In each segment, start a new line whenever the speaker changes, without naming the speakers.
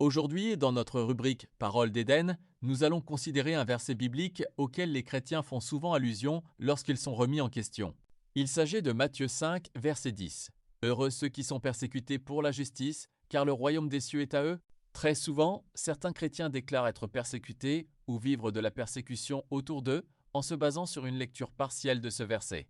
Aujourd'hui, dans notre rubrique Paroles d'Éden, nous allons considérer un verset biblique auquel les chrétiens font souvent allusion lorsqu'ils sont remis en question. Il s'agit de Matthieu 5, verset 10. Heureux ceux qui sont persécutés pour la justice, car le royaume des cieux est à eux. Très souvent, certains chrétiens déclarent être persécutés ou vivre de la persécution autour d'eux en se basant sur une lecture partielle de ce verset.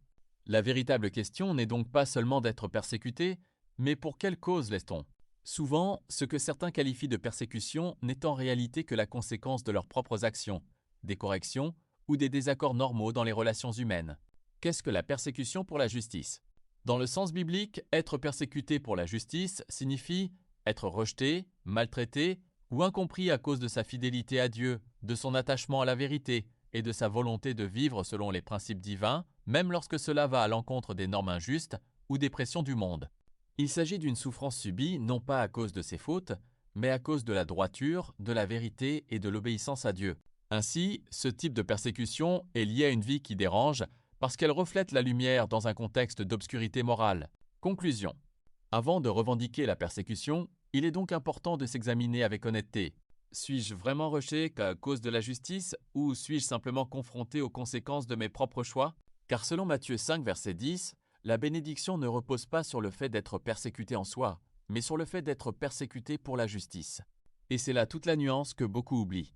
La véritable question n'est donc pas seulement d'être persécuté, mais pour quelle cause l'est-on ? Souvent, ce que certains qualifient de persécution n'est en réalité que la conséquence de leurs propres actions, des corrections ou des désaccords normaux dans les relations humaines. Qu'est-ce que la persécution pour la justice ? Dans le sens biblique, être persécuté pour la justice signifie être rejeté, maltraité ou incompris à cause de sa fidélité à Dieu, de son attachement à la vérité et de sa volonté de vivre selon les principes divins, même lorsque cela va à l'encontre des normes injustes ou des pressions du monde. Il s'agit d'une souffrance subie non pas à cause de ses fautes, mais à cause de la droiture, de la vérité et de l'obéissance à Dieu. Ainsi, ce type de persécution est lié à une vie qui dérange parce qu'elle reflète la lumière dans un contexte d'obscurité morale. Conclusion. Avant de revendiquer la persécution, il est donc important de s'examiner avec honnêteté. Suis-je vraiment rejeté à cause de la justice ou suis-je simplement confronté aux conséquences de mes propres choix ? Car selon Matthieu 5, verset 10, la bénédiction ne repose pas sur le fait d'être persécuté en soi, mais sur le fait d'être persécuté pour la justice. Et c'est là toute la nuance que beaucoup oublient.